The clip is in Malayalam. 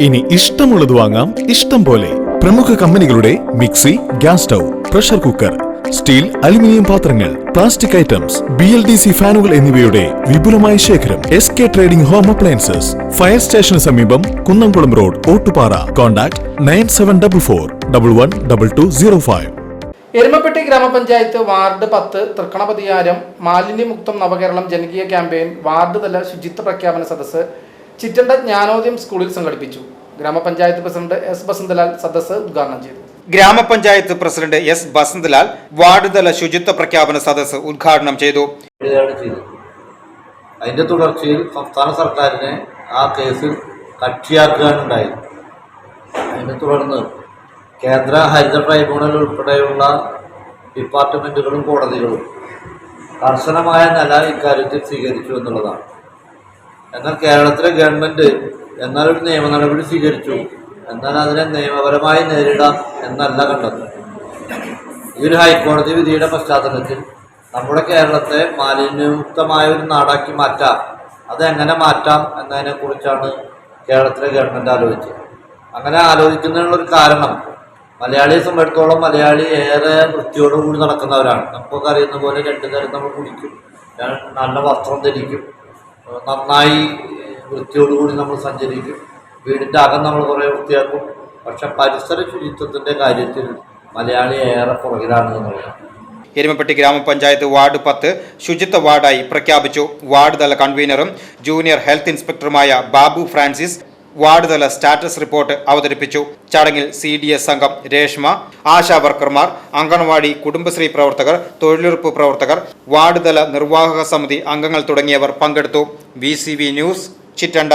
ഇനി ഇഷ്ടമുള്ളത് വാങ്ങാം ഇഷ്ടം പോലെ. പ്രമുഖ കമ്പനികളുടെ mixie, gas stove, pressure cooker, steel, aluminium പാത്രങ്ങൾ, പ്ലാസ്റ്റിക് ഐറ്റംസ്, BLDC ഫാനുകൾ എന്നിവയുടെ വിപുലമായ ശേഖരം. SK trading home appliances, fire സ്റ്റേഷന് സമീപം, Kunnamkulam road, Ottupara. Contact 9744112205. Erumapetty grama panchayat ward 10 Thrikkanapathiyaram മാലിന്യമുക്തം നവകേരളം ജനകീയ ക്യാമ്പയിൻ വാർഡ് തല ശുചിത്വ പ്രഖ്യാപന സദസ്സ് ചിറ്റണ്ട ജ്ഞാനോദയം സ്കൂളിൽ സംഘടിപ്പിച്ചു. ഗ്രാമപഞ്ചായത്ത് പ്രസിഡന്റ് S. ബസന്തലാൽ സദസ്സ് ഉദ്ഘാടനം ചെയ്തു. ഗ്രാമപഞ്ചായത്ത് പ്രസിഡന്റ് S. ബസന്തലാൽ വാർഡ് തല ശുചിത്വ പ്രഖ്യാപന സദസ്സ് ഉദ്ഘാടനം ചെയ്തു. അതിന്റെ തുടർച്ചയിൽ സംസ്ഥാന സർക്കാരിനെ ആ കേസിൽ കക്ഷിയാക്കുകയാണുണ്ടായത്. അതിനെ തുടർന്ന് കേന്ദ്ര ഹരിത ട്രൈബ്യൂണൽ ഉൾപ്പെടെയുള്ള ഡിപ്പാർട്ട്മെന്റുകളും കോടതികളും കർശനമായ നില ഇക്കാര്യത്തിൽ സ്വീകരിച്ചു എന്നുള്ളതാണ്. എന്നാൽ കേരളത്തിലെ ഗവൺമെന്റ് ഒരു നിയമ നടപടി സ്വീകരിച്ചു, എന്നാൽ അതിനെ നിയമപരമായി നേരിടാം എന്നല്ല കണ്ടത്. ഈ ഒരു ഹൈക്കോടതി വിധിയുടെ പശ്ചാത്തലത്തിൽ നമ്മുടെ കേരളത്തെ മാലിന്യമുക്തമായ ഒരു നാടാക്കി മാറ്റാം, അതെങ്ങനെ മാറ്റാം എന്നതിനെക്കുറിച്ചാണ് കേരളത്തിലെ ഗവൺമെൻറ് ആലോചിച്ചത്. അങ്ങനെ ആലോചിക്കുന്നതിനുള്ളൊരു കാരണം, മലയാളിയെ സംബന്ധിച്ചിടത്തോളം മലയാളി ഏറെ വൃത്തിയോടുകൂടി നടക്കുന്നവരാണ്. നമുക്കൊക്കെ അറിയുന്ന പോലെ 2 നേരം നമ്മൾ കുടിക്കും, നല്ല വസ്ത്രം ധരിക്കും, നന്നായി വൃത്തിയോടുകൂടി നമ്മൾ സഞ്ചരിക്കും, വീടിൻ്റെ അകം നമ്മൾ കുറേ വൃത്തിയാക്കും. പക്ഷെ പരിസര ശുചിത്വത്തിൻ്റെ കാര്യത്തിൽ മലയാളി ഏറെ പുറകിലാണ് എന്നുള്ളതാണ്. എരുമപ്പെട്ടി ഗ്രാമപഞ്ചായത്ത് വാർഡ് 10 ശുചിത്വ വാർഡായി പ്രഖ്യാപിച്ചു. വാർഡ് തല കൺവീനറും ജൂനിയർ ഹെൽത്ത് ഇൻസ്പെക്ടറുമായ ബാബു ഫ്രാൻസിസ് വാർഡ് തല സ്റ്റാറ്റസ് റിപ്പോർട്ട് അവതരിപ്പിച്ചു. ചടങ്ങിൽ CDS അംഗം രേഷ്മ, ആശാ വർക്കർമാർ, അംഗൻവാടി, കുടുംബശ്രീ പ്രവർത്തകർ, തൊഴിലുറപ്പ് പ്രവർത്തകർ, വാർഡ് തല നിർവാഹക സമിതി അംഗങ്ങൾ തുടങ്ങിയവർ പങ്കെടുത്തു. VCV news, Chittanda.